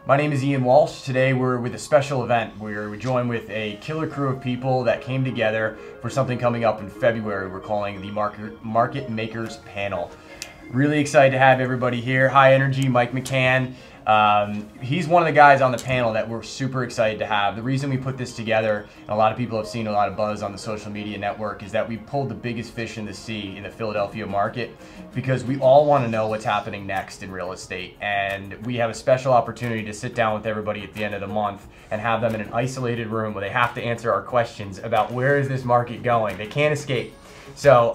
My name is Ian Walsh. Today we're with a special event. We're joined with a killer crew of people that came together for something coming up in February we're calling the Market Makers Panel. Really excited to have everybody here. High energy, Mike McCann. He's one of the guys on the panel that we're super excited to have. The reason we put this together, and a lot of people have seen a lot of buzz on the social media network, is that we pulled the biggest fish in the sea in the Philadelphia market because we all want to know what's happening next in real estate. And we have a special opportunity to sit down with everybody at the end of the month and have them in an isolated room where they have to answer our questions about where is this market going. They can't escape. So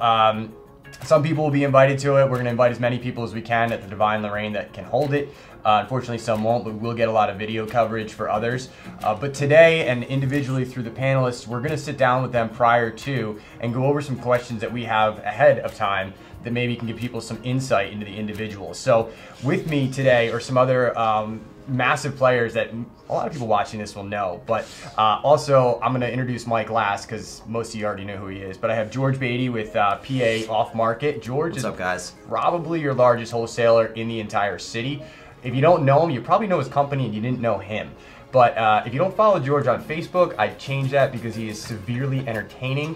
some people will be invited to it. We're going to invite as many people as we can at the Divine Lorraine that can hold it. Unfortunately, some won't, but we'll get a lot of video coverage for others. But today, and individually through the panelists, we're going to sit down with them prior to and go over some questions that we have ahead of time that maybe can give people some insight into the individuals. So with me today are some other massive players that a lot of people watching this will know, but also I'm going to introduce Mike last because most of you already know who he is, but I have George Beatty with PA Off Market. George What's up, guys? Probably your largest wholesaler in the entire city. If you don't know him, you probably know his company and you didn't know him. But if you don't follow George on Facebook, I'd change that because he is severely entertaining.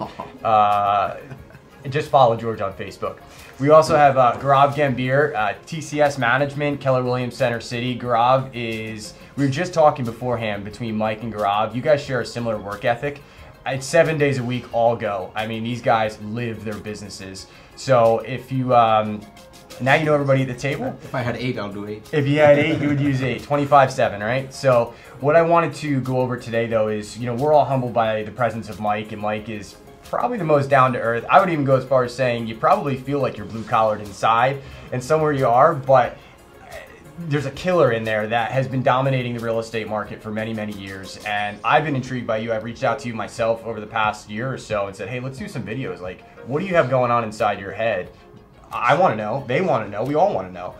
Just follow George on Facebook. We also have Gaurav Gambhir, TCS Management, Keller Williams Center City. Gaurav is, we were just talking beforehand between Mike and Gaurav. You guys share a similar work ethic. It's 7 days a week, all go. I mean, these guys live their businesses. So if you, now you know everybody at the table. If I had 8, I'll do 8. If you had 8, you would use 8, 24/7, right? So what I wanted to go over today though is, you know, we're all humbled by the presence of Mike, and Mike is probably the most down to earth. I would even go as far as saying you probably feel like you're blue collared inside and somewhere you are, but there's a killer in there that has been dominating the real estate market for many, many years. And I've been intrigued by you. I've reached out to you myself over the past year or so and said, hey, let's do some videos. Like, what do you have going on inside your head? I want to know. They want to know. We all want to know.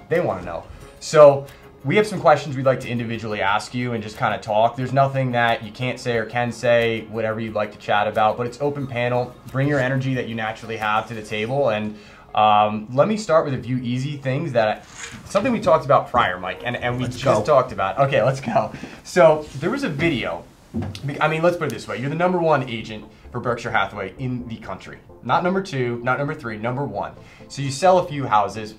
They want to know. So we have some questions we'd like to individually ask you and just kind of talk. There's nothing that you can't say or can say, whatever you'd like to chat about, but it's open panel. Bring your energy that you naturally have to the table. And let me start with a few easy things that, something we talked about prior, Mike, and we just talked about. Okay, let's go. So there was a video. I mean, let's put it this way. You're the #1 agent for Berkshire Hathaway in the country. Not number 2, not number 3, #1. So you sell a few houses.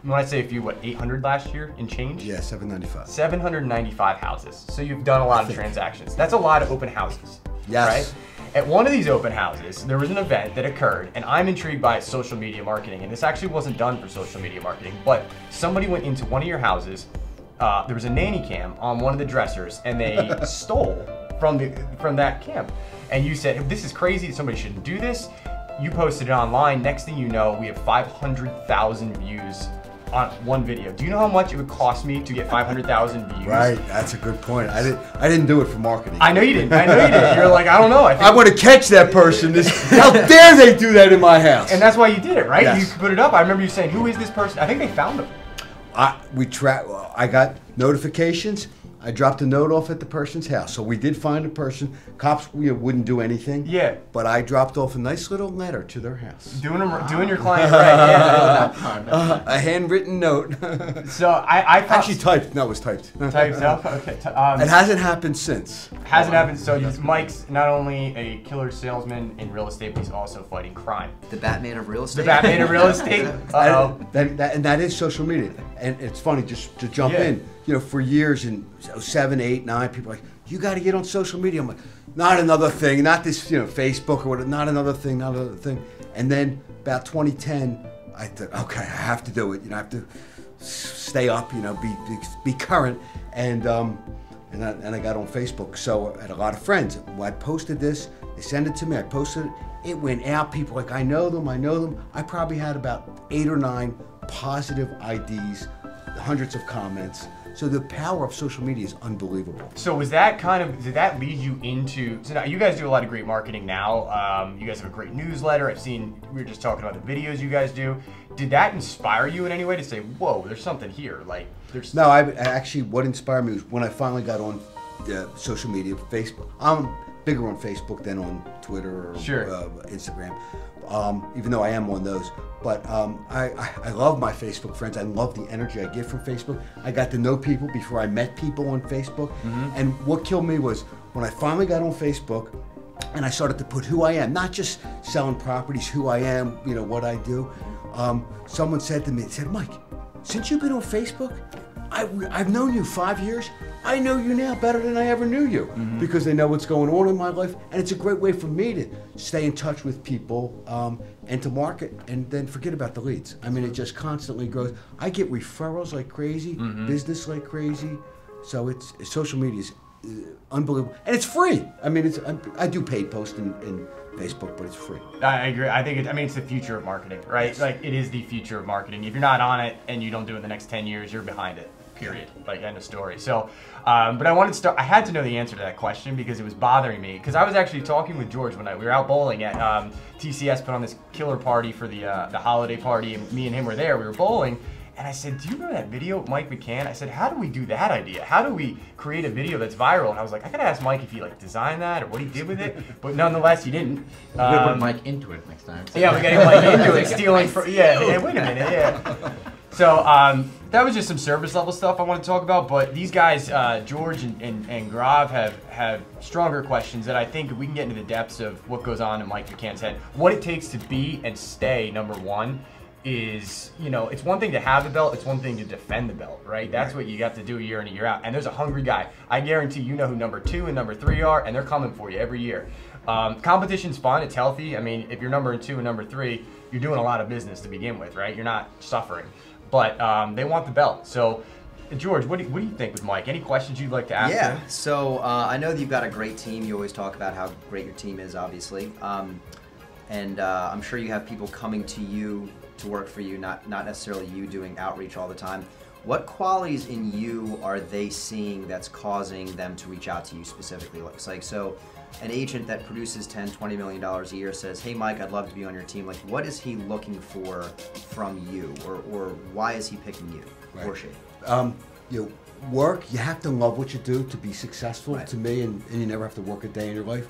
When I say a few, what, 800 last year in change? Yeah, 795. 795 houses. So you've done a lot of transactions. That's a lot of open houses. Yes. Right? At one of these open houses, there was an event that occurred, and I'm intrigued by social media marketing. And this actually wasn't done for social media marketing, but somebody went into one of your houses. There was a nanny cam on one of the dressers, and they stole from that cam. And you said, this is crazy, somebody shouldn't do this. You posted it online. Next thing you know, we have 500,000 views on one video. Do you know how much it would cost me to get 500,000 views? Right, that's a good point. I didn't do it for marketing. I know you didn't. I know you did. You're like, I don't know. I want to catch that person. How dare they do that in my house? And that's why you did it, right? Yes. You put it up. I remember you saying, "Who is this person?" I think they found him. I got notifications. I dropped a note off at the person's house. So we did find a person. Cops wouldn't do anything. Yeah. But I dropped off a nice little letter to their house. Doing your client right. Yeah. A handwritten note. So I thought, actually typed. No, it was typed. Typed up. Okay. It hasn't happened since. Hasn't happened. So Mike's not only a killer salesman in real estate, but he's also fighting crime. The Batman of real estate. The Batman of real estate. And that is social media. And it's funny, just to jump in, you know, for years in 7, 8, 9, people are like, you got to get on social media. I'm like, not another thing, not this, you know, Facebook or whatever, not another thing, not another thing. And then about 2010, I thought, okay, I have to do it. You know, I have to stay up, you know, be current. And I got on Facebook. So I had a lot of friends. I posted this, they sent it to me, I posted it. It went out, people like, I know them. I probably had about 8 or 9 positive IDs, hundreds of comments. So the power of social media is unbelievable. So was that did that lead you into, so now you guys do a lot of great marketing now. You guys have a great newsletter. I've seen, we were just talking about the videos you guys do. Did that inspire you in any way to say, whoa, there's something here? Like, there's... No, I actually, what inspired me was when I finally got on social media, Facebook. I'm bigger on Facebook than on Twitter or Instagram. even though I am one of those. But I love my Facebook friends. I love the energy I get from Facebook. I got to know people before I met people on Facebook. And what killed me was when I finally got on Facebook and I started to put who I am, not just selling properties, who I am, you know, what I do. Someone said to me, Mike, since you've been on Facebook, I've known you 5 years. I know you now better than I ever knew you because they know what's going on in my life, and it's a great way for me to stay in touch with people and to market, and then forget about the leads. I mean, it just constantly grows. I get referrals like crazy, business like crazy, so it's social media is unbelievable, and it's free. I mean, I do paid posts in Facebook, but it's free. I agree. I think it's the future of marketing, right? Yes. Like, it is the future of marketing. If you're not on it and you don't do it in the next 10 years, you're behind it. Period. Like, end of story. So, but I had to know the answer to that question because it was bothering me. Because I was actually talking with George one night. We were out bowling at TCS, put on this killer party for the holiday party, and me and him were there. We were bowling, and I said, "Do you remember that video of Mike McCann?" I said, "How do we do that idea? How do we create a video that's viral?" And I was like, "I gotta ask Mike if he like designed that or what he did with it." But nonetheless, he didn't. We're gonna put Mike into it next time. Yeah, we're getting Mike into it, stealing from. Yeah, wait a minute. Yeah. So that was just some service level stuff I want to talk about, but these guys, George and Gaurav, have stronger questions that I think we can get into the depths of what goes on in Mike McCann's head. What it takes to be and stay number one is, you know, it's one thing to have the belt, it's one thing to defend the belt, right? That's what you got to do year in and year out. And there's a hungry guy. I guarantee you know who number 2 and number 3 are, and they're coming for you every year. Competition's fun, it's healthy. I mean, if you're number 2 and number 3, you're doing a lot of business to begin with, right? You're not suffering. But they want the belt. So, George, what do you think with Mike? Any questions you'd like to ask him? So I know that you've got a great team. You always talk about how great your team is, obviously. And I'm sure you have people coming to you to work for you, not necessarily you doing outreach all the time. What qualities in you are they seeing that's causing them to reach out to you specifically? Like, so an agent that produces $10, $20 million a year says, "Hey Mike, I'd love to be on your team." Like, what is he looking for from you, or why is he picking you, or she? You know, work, you have to love what you do to be successful, Right. to me, and you never have to work a day in your life.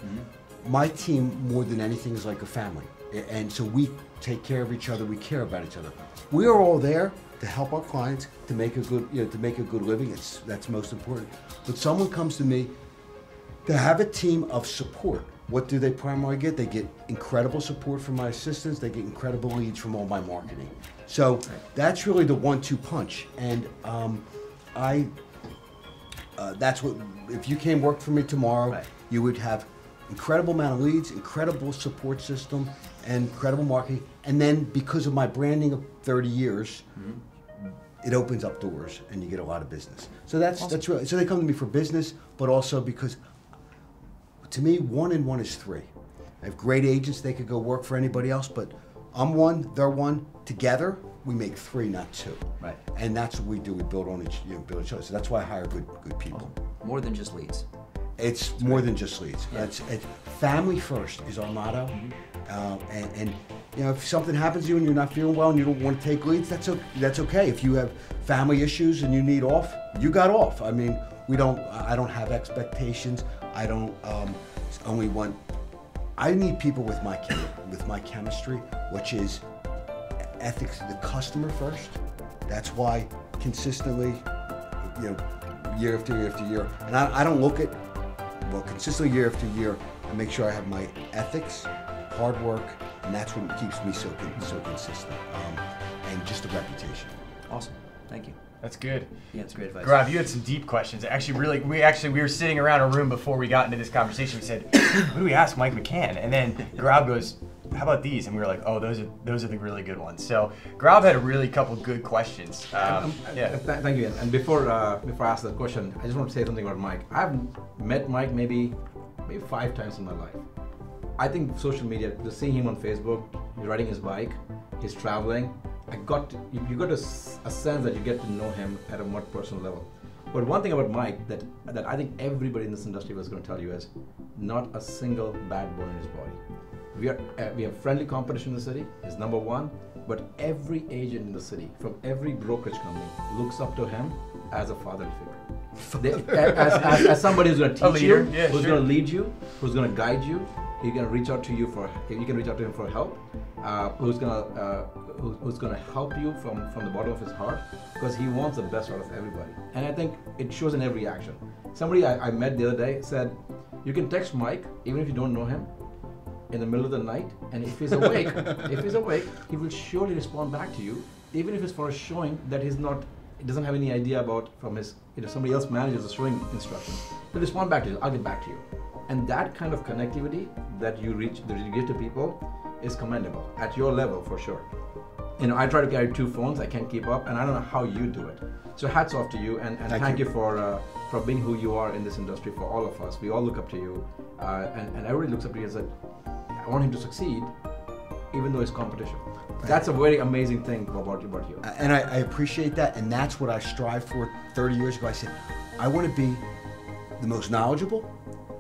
My team, more than anything, is like a family. And so we take care of each other, we care about each other. We are all there to help our clients to make a good, to make a good living. That's most important. But someone comes to me to have a team of support. What do they primarily get? They get incredible support from my assistants. They get incredible leads from all my marketing. So that's really the 1-2 punch. And that's what, if you came work for me tomorrow, you would have incredible amount of leads, incredible support system, and incredible marketing. And then because of my branding of 30 years, it opens up doors and you get a lot of business. So that's really, so they come to me for business, but also because to me, 1 and 1 is 3. I have great agents, they could go work for anybody else, but I'm 1, they're 1. Together, we make 3, not 2. Right. And that's what we do. We build on each, build each other. So that's why I hire good people. More than just leads. It's more than just leads. Yeah. It's family first is our motto. And you know, if something happens to you and you're not feeling well and you don't want to take leads, that's okay. If you have family issues and you need off, you got off. I mean, I don't have expectations. I don't only want. I need people with my chemistry, which is ethics, the customer first. That's why consistently, year after year after year, and I don't look at, consistently year after year, I make sure I have my ethics, hard work, and that's what keeps me so consistent, and just a reputation. Awesome, thank you. That's good. Yeah, it's great advice. Gaurav, you had some deep questions. Actually, we were sitting around a room before we got into this conversation. We said, "Who do we ask Mike McCann?" And then Gaurav goes, "How about these?" And we were like, "Oh, those are the really good ones." So Gaurav had a really couple good questions. Thank you. And before I ask that question, I just want to say something about Mike. I've met Mike maybe 5 times in my life. I think social media, just seeing him on Facebook, he's riding his bike, he's traveling. You got a sense that you get to know him at a more personal level. But one thing about Mike that I think everybody in this industry was going to tell you is not a single bad bone in his body. We have friendly competition in the city, is number 1, but every agent in the city, from every brokerage company, looks up to him as a fatherly figure. As somebody who's going to teach you, who's going to lead you, who's going to guide you. He can reach out to you for. You can reach out to him for help. Who's gonna help you from the bottom of his heart, because he wants the best out of everybody. And I think it shows in every action. Somebody I met the other day said, you can text Mike even if you don't know him in the middle of the night, and if he's awake, he will surely respond back to you, even if it's for a showing that he doesn't have any idea about from his, somebody else manages the showing instructions. He'll respond back to you. I'll get back to you. And that kind of connectivity that you give to people is commendable at your level for sure. I try to carry 2 phones. I can't keep up, and I don't know how you do it. So hats off to you, and thank you for being who you are in this industry for all of us. We all look up to you, and everybody looks up to you and said, I want him to succeed, even though it's competition. Right. That's a very amazing thing about you. And I appreciate that, and that's what I strived for 30 years ago. I said, I want to be the most knowledgeable,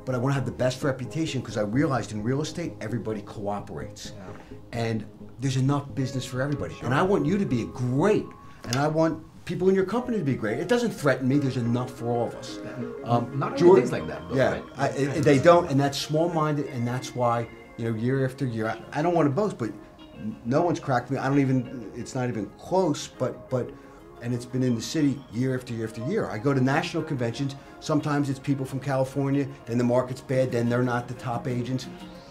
but I want to have the best reputation, because I realized in real estate, everybody cooperates. Yeah. And there's enough business for everybody. Sure. And I want you to be great, and I want people in your company to be great. It doesn't threaten me. There's enough for all of us. Not all things like that, though, yeah, right? They don't, and that's small-minded, and that's why, year after year, I don't want to boast, but no one's cracked me. It's not even close, and it's been in the city year after year after year. I go to national conventions. Sometimes it's people from California, then the market's bad, then they're not the top agents,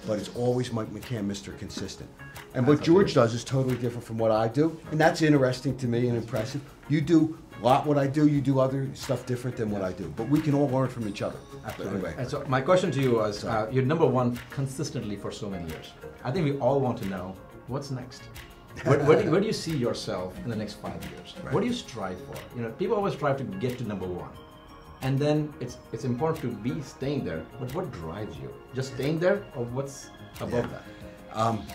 but it's always Mike McCann, Mr. Consistent. And what George does is totally different from what I do, and that's interesting to me and impressive. You do a lot what I do, you do other stuff different than what I do, but we can all learn from each other. Absolutely. Anyway. And so my question to you was, you're number 1 consistently for so many years. I think we all want to know, what's next? Where do you see yourself in the next 5 years? Right. What do you strive for? People always strive to get to number 1. And then it's important to be staying there, but what drives you? Just staying there, or what's above that?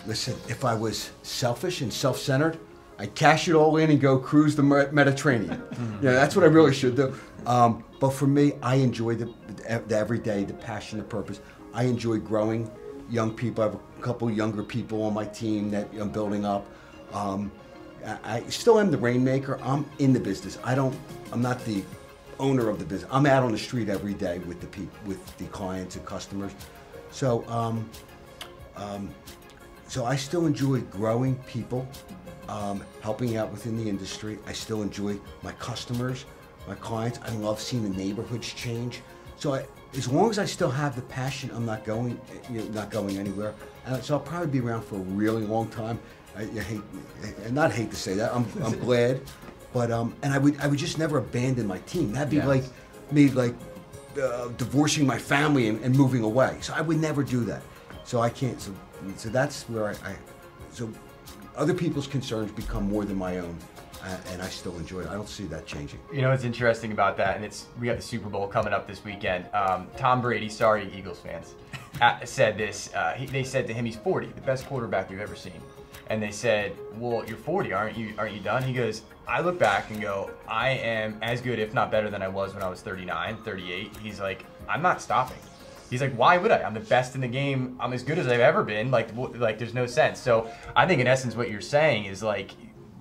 Listen, if I was selfish and self-centered, I'd cash it all in and go cruise the Mediterranean. That's what I really should do. But for me, I enjoy the everyday, the passion, the purpose. I enjoy growing young people. I have a couple younger people on my team that I'm building up. I still am the rainmaker. I'm in the business. I'm not the owner of the business. I'm out on the street every day with the clients and customers. So I still enjoy growing people, helping out within the industry. I still enjoy my customers, my clients. I love seeing the neighborhoods change. So as long as I still have the passion, I'm not going anywhere. So I'll probably be around for a really long time. I hate to say that. I'm glad. But and I would just never abandon my team. That'd be like me divorcing my family and moving away. So I would never do that. So I can't. So that's where so other people's concerns become more than my own, and I still enjoy it. I don't see that changing. What's interesting about that, and we got the Super Bowl coming up this weekend. Tom Brady, sorry Eagles fans, said this. They said to him, he's 40, the best quarterback we've ever seen. And they said, well, you're 40, aren't you done? He goes, I look back and go, I am as good, if not better than I was when I was 39, 38. He's like, I'm not stopping. He's like, why would I? I'm the best in the game. I'm as good as I've ever been. Like there's no sense. So I think in essence what you're saying is like,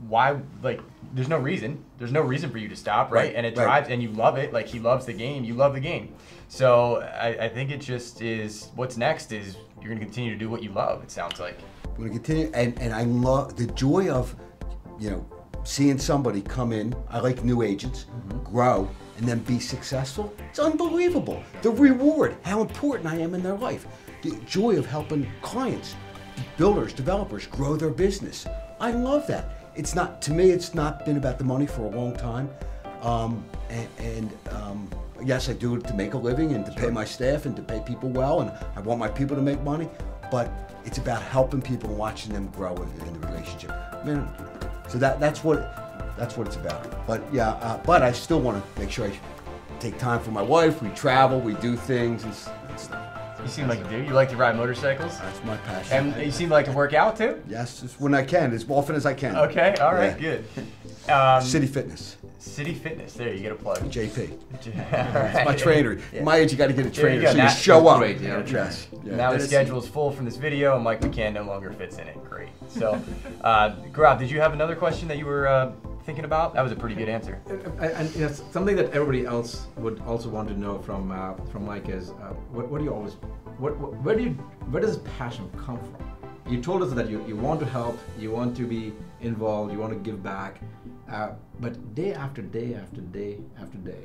why, like, there's no reason. There's no reason for you to stop, right? And it drives, and you love it. Like, he loves the game. You love the game. So I think it just is, what's next is you're going to continue to do what you love, it sounds like. I'm going to continue, and I love the joy of, seeing somebody come in. I like new agents, grow, and then be successful. It's unbelievable. The reward, how important I am in their life. The joy of helping clients, builders, developers grow their business. I love that. It's not, to me, it's not been about the money for a long time. Yes, I do it to make a living and to pay my staff and to pay people well, and I want my people to make money, but it's about helping people and watching them grow in the relationship. So that's what it's about. But yeah, but I still want to make sure I take time for my wife. We travel, we do things. You seem like you do. You like to ride motorcycles? That's my passion. And you seem like to work out too? Yes, just when I can, as often as I can. Okay, all right, good. City Fitness. City Fitness, there, you get a plug. JP. It's my trainer. Yeah. My age, you got to get a trainer, so you Now, show up. Great, yeah. Yes. Yeah. Now the schedule's full from this video, and Mike McCann no longer fits in it. Great. So, Gaurav, did you have another question that you were thinking about? That was a pretty good answer. And something that everybody else would also want to know from Mike is, what do you always where does this passion come from? You told us that you want to help, you want to be involved, you want to give back, but day after day after day after day,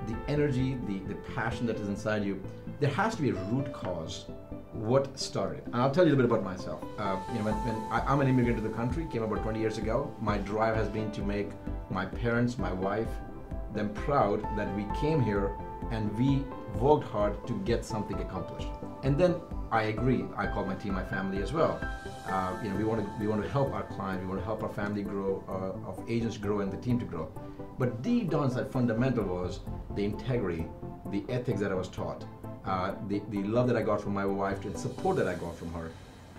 the energy, the passion that is inside you, there has to be a root cause. What started? And I'll tell you a little bit about myself. When I'm an immigrant to the country, came about 20 years ago. My drive has been to make my parents, my wife, them proud that we came here and we worked hard to get something accomplished. And then I agree. I call my team my family as well. We want to help our client. We want to help our family grow, of agents grow, and the team to grow. But deep down inside, fundamental was the integrity, the ethics that I was taught, the love that I got from my wife, the support that I got from her,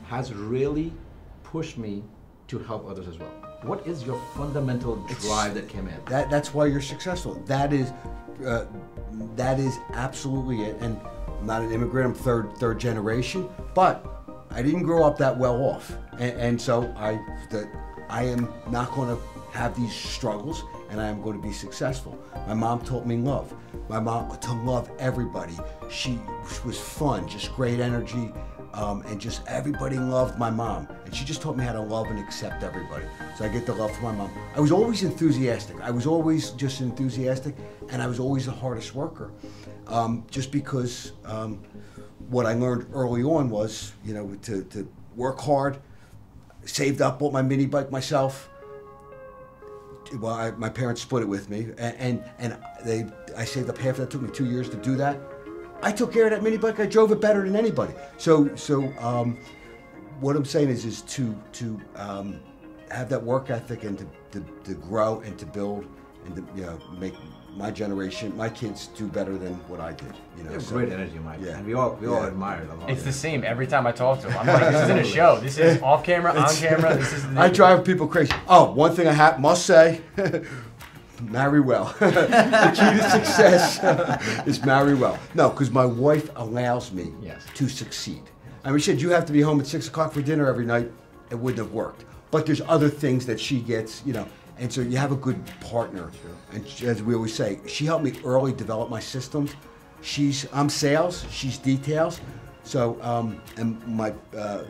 has really pushed me to help others as well. What is your fundamental drive that came in? That's why you're successful. That is absolutely it. And I'm not an immigrant. I'm third generation, but I didn't grow up that well off, and so I am not going to have these struggles, and I am going to be successful. My mom taught me love. My mom to love everybody. She was fun, just great energy. And just everybody loved my mom, and she just taught me how to love and accept everybody. So I get the love from my mom. I was always enthusiastic. I was always just enthusiastic, and I was always the hardest worker. Just because what I learned early on was, to work hard. Saved up, bought my mini bike myself. Well, my parents split it with me, and I saved up half of that. It took me 2 years to do that. I took care of that mini bike. I drove it better than anybody. So what I'm saying is to have that work ethic and to grow and to build and to make my generation, my kids do better than what I did. You have great energy, Mike. Yeah. And we all admire it a lot. It's the same every time I talk to him. I'm like, this isn't a show. This is off camera, on camera. This is. I drive people crazy. Oh, one thing I must say. Marry well. The key to success is marry well. No, because my wife allows me to succeed. I mean, she said, you have to be home at 6 o'clock for dinner every night. It wouldn't have worked. But there's other things that she gets, and so you have a good partner. Sure. And as we always say, she helped me early develop my systems. I'm sales, she's details. So, and my, the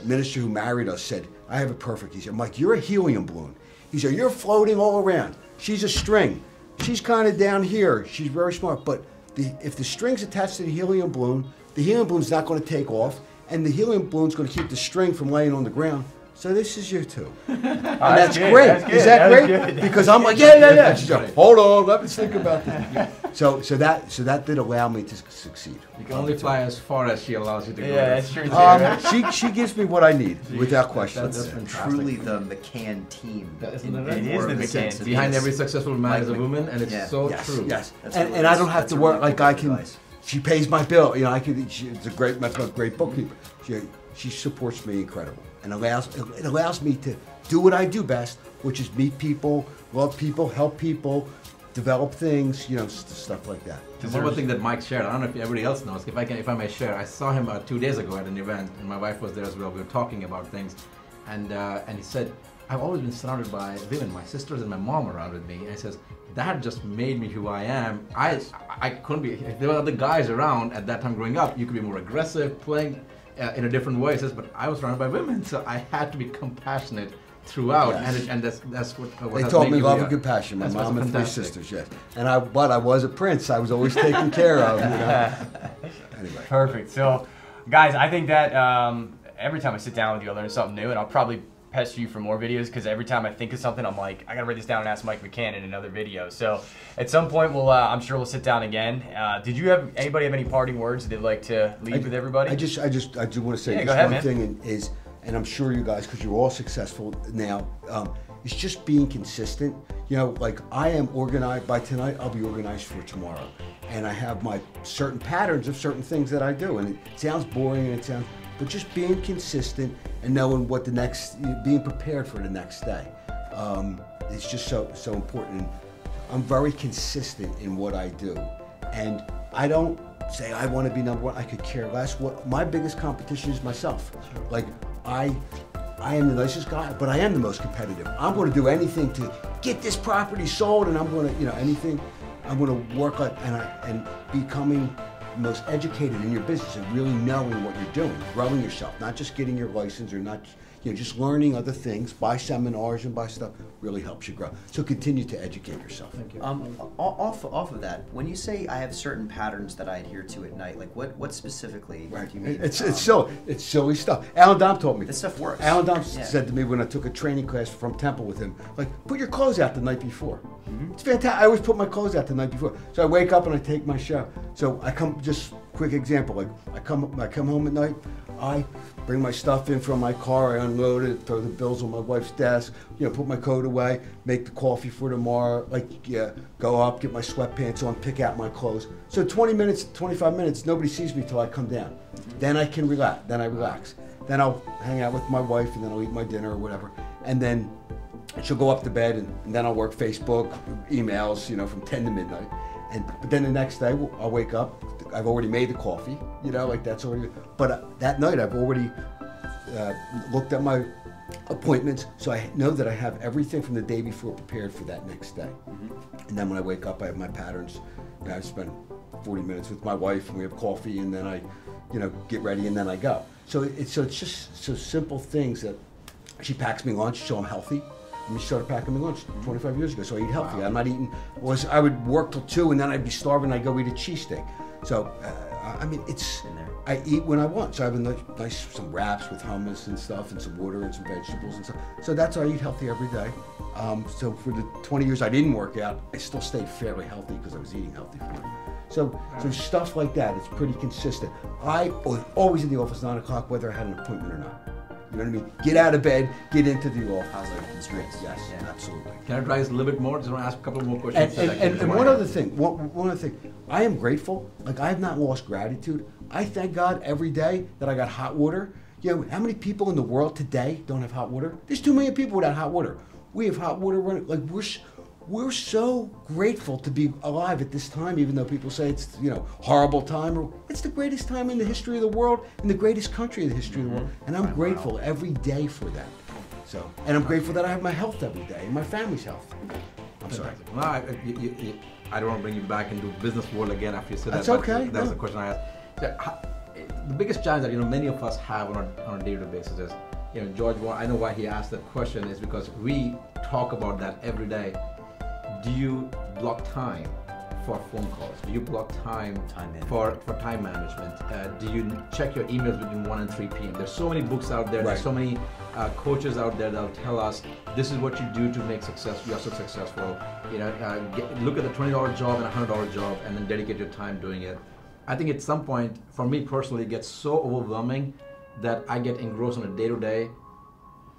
minister who married us said, I have it perfect. He said, Mike, you're a helium balloon. He said, you're floating all around. She's a string. She's kind of down here. She's very smart. But if the string's attached to the helium balloon's not going to take off, and the helium balloon's going to keep the string from laying on the ground. So this is you two. And that's great. Is that great? Because I'm like, yeah. She's like, hold on, let me think about this. So that did allow me to succeed. You can only fly as far as she allows you to go. Yeah, that's true too. She gives me what I need, without question. That's truly the McCann team. It is the McCann team. Behind every successible man is a woman, and it's so true. Yes, and I don't have to work like I can. She pays my bill. It's a great bookkeeper. She supports me incredible, and it allows me to do what I do best, which is meet people, love people, help people, develop things, stuff like that. One more thing that Mike shared, I don't know if everybody else knows, if I may share, I saw him 2 days ago at an event, and my wife was there as well. We were talking about things, and he said, I've always been surrounded by women, my sisters and my mom around with me, and he says, that just made me who I am. I couldn't be, if there were other guys around at that time growing up, you could be more aggressive, playing in a different way. He says, but I was surrounded by women, so I had to be compassionate throughout, and that's what they taught me love and compassion. My mom and 3 sisters, yes. And I was a prince. I was always taken care of. Anyway. Perfect. So, guys, I think that every time I sit down with you, I learn something new, and I'll probably pester you for more videos because every time I think of something, I'm like, I gotta write this down and ask Mike McCann in another video. So, at some point, I'm sure we'll sit down again. Did anybody have any parting words they'd like to leave with everybody? I do want to say one thing is. And I'm sure you guys, because you're all successful now, it's just being consistent. Like I am organized by tonight, I'll be organized for tomorrow. And I have my certain patterns of certain things that I do. And it sounds boring, but just being consistent and knowing what being prepared for the next day. It's just so important. And I'm very consistent in what I do. And I don't say I want to be number one. I could care less. What my biggest competition is myself. Like I am the nicest guy, but I am the most competitive. I'm going to do anything to get this property sold, and I'm going to, anything. I'm going to work on and becoming most educated in your business and really knowing what you're doing, growing yourself, not just getting your license or not, just learning other things, buy seminars and buy stuff really helps you grow. So continue to educate yourself. Thank you. Off of that, when you say I have certain patterns that I adhere to at night, like what specifically do you mean? It's silly stuff. Alan Dom told me. This stuff works. Alan Dom said to me when I took a training class from Temple with him, like, put your clothes out the night before. It's fantastic. I always put my clothes out the night before. So I wake up and I take my shower. So I come, just quick example, like I come home at night, I bring my stuff in from my car, I unload it, throw the bills on my wife's desk, put my coat away, make the coffee for tomorrow, go up, get my sweatpants on, pick out my clothes. So 20 minutes, 25 minutes, nobody sees me till I come down. Then I can relax, then I relax. Then I'll hang out with my wife and then I'll eat my dinner or whatever. And then she'll go up to bed and then I'll work Facebook, emails, from 10 to midnight. But then the next day I'll wake up, I've already made the coffee, that's already, but that night I've already looked at my appointments, so I know that I have everything from the day before prepared for that next day. And then when I wake up, I have my patterns. I spend 40 minutes with my wife and we have coffee and then I, get ready and then I go. So it's just so simple things that she packs me lunch so I'm healthy. And she started packing me lunch 25 years ago, so I eat healthy. Wow. I'm not eating, I would work till 2 and then I'd be starving and I'd go eat a cheesesteak. So, I eat when I want. So I have some wraps with hummus and stuff and some water and some vegetables and stuff. So that's how I eat healthy every day. So for the 20 years I didn't work out, I still stayed fairly healthy because I was eating healthy for it. So stuff like that, it's pretty consistent. I was always in the office 9 o'clock whether I had an appointment or not. You know what I mean? Get out of bed, get into the office. Positive constraints. Yes, absolutely. Can I advise a little bit more? Just want to ask a couple more questions. And one other thing, one other thing. I am grateful. Like, I have not lost gratitude. I thank God every day that I got hot water. How many people in the world today don't have hot water? There's 2 million people without hot water. We have hot water running. Like, we're so grateful to be alive at this time, even though people say it's, horrible time. It's the greatest time in the history of the world and the greatest country in the history of the world. And I'm grateful every day for that. So, and I'm grateful that I have my health every day and my family's health. I'm sorry. No, I don't want to bring you back into business world again after you said That's that. okay. That's the question I asked. So, the biggest challenge that many of us have on a day-to-day basis is, George, I know why he asked that question is because we talk about that every day. Do you block time for phone calls? Do you block time for time management? Do you check your emails between 1 and 3 p.m.? There's so many books out there. Right. There's so many coaches out there that'll tell us this is what you do to make success. You are so successful. Look at the $20 job and $100 job, and then dedicate your time doing it. I think at some point, for me personally, it gets so overwhelming that I get engrossed on a day-to-day,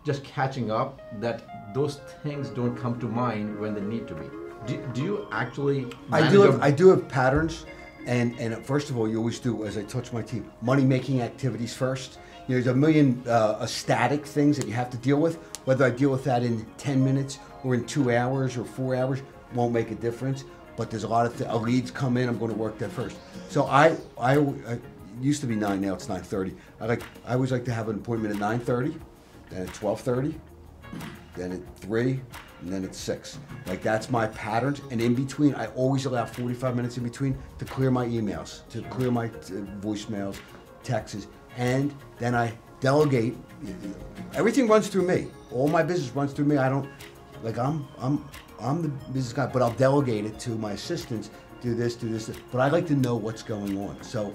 just catching up, that those things don't come to mind when they need to be. Do you actually? I do have patterns, and first of all, you always do, as I touch my team, money-making activities first. There's a million static things that you have to deal with. Whether I deal with that in 10 minutes or in 2 hours or 4 hours won't make a difference. But there's a lot of leads come in. I'm going to work that first. So I used to be 9. Now it's 9:30. I always like to have an appointment at 9:30, then at 12:30, then at 3. And then it's 6. Like, that's my patterns. And in between, I always allow 45 minutes in between to clear my emails, to clear my voicemails, texts, and then I delegate. Everything runs through me. All my business runs through me. I don't, like, I'm the business guy, but I'll delegate it to my assistants. Do this. But I like to know what's going on. So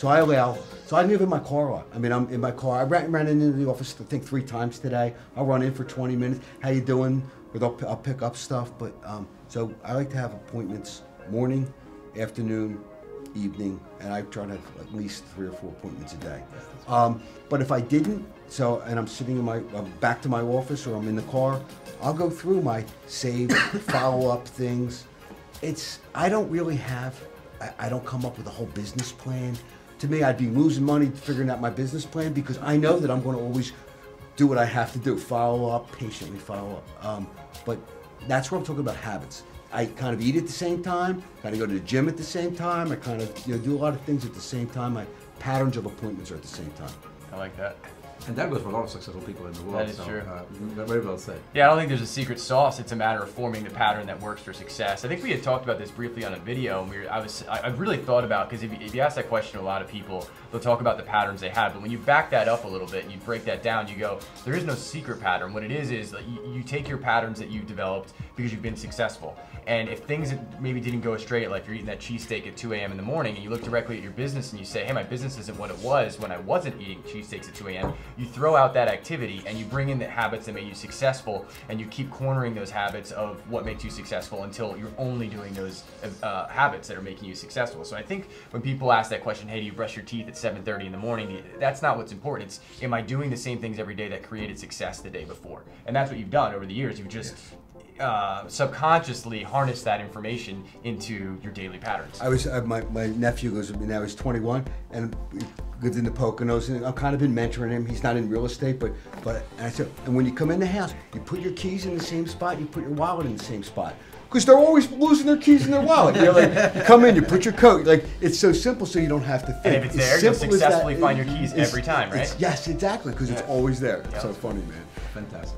I live in my car a lot. I mean, I'm in my car. I ran into the office, I think 3 times today. I'll run in for 20 minutes. How you doing? I'll pick up stuff. But so I like to have appointments morning, afternoon, evening, and I try to have at least 3 or 4 appointments a day. But if I didn't, and I'm sitting in back to my office or I'm in the car, I'll go through my save, follow-up things. I don't really I don't come up with a whole business plan. To me, I'd be losing money figuring out my business plan because I know that I'm going to always do what I have to do, follow up, patiently follow up. But that's where I'm talking about habits. I kind of eat at the same time, kind of go to the gym at the same time. I kind of do a lot of things at the same time. My patterns of appointments are at the same time. I like that. And that goes for a lot of successful people in the world. That is true. Very well said. Yeah, I don't think there's a secret sauce. It's a matter of forming the pattern that works for success. I think we had talked about this briefly on a video, and I really thought about, because if you ask that question to a lot of people, they'll talk about the patterns they have. But when you back that up a little bit and you break that down, you go, there is no secret pattern. What it is like you take your patterns that you've developed because you've been successful. And if things maybe didn't go straight, like you're eating that cheesesteak at 2 a.m. in the morning, and you look directly at your business and you say, hey, my business isn't what it was when I wasn't eating cheesesteaks at 2 a.m. You throw out that activity and you bring in the habits that make you successful, and you keep cornering those habits of what makes you successful until you're only doing those habits that are making you successful. So I think when people ask that question, hey, do you brush your teeth at 7:30 in the morning? That's not what's important. It's, am I doing the same things every day that created success the day before? And that's what you've done over the years. You've just subconsciously harness that information into your daily patterns. My nephew goes with me now. He's 21 and he lives in the Poconos, and I've kind of been mentoring him. He's not in real estate, but and I said, and when you come in the house, you put your keys in the same spot, you put your wallet in the same spot. Because they're always losing their keys in their wallet. You're like, you come in, you put your coat. Like, it's so simple, so you don't have to think. And if it's there, you'll successfully find your keys every time, right? Yes, exactly, because it's always there. Yep. So funny, man. Fantastic.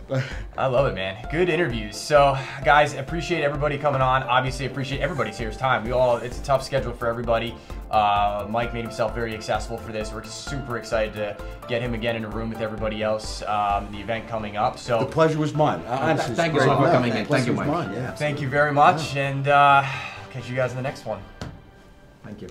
I love it, man. Good interviews. So, guys, appreciate everybody coming on. Obviously, appreciate everybody's here's time. It's a tough schedule for everybody. Mike made himself very accessible for this. We're super excited to get him again in a room with everybody else. The event coming up. So the pleasure was mine. Honestly, thank you so much for coming in. Thank you, Mike. Mine, yeah. Thank you very much, and catch you guys in the next one. Thank you.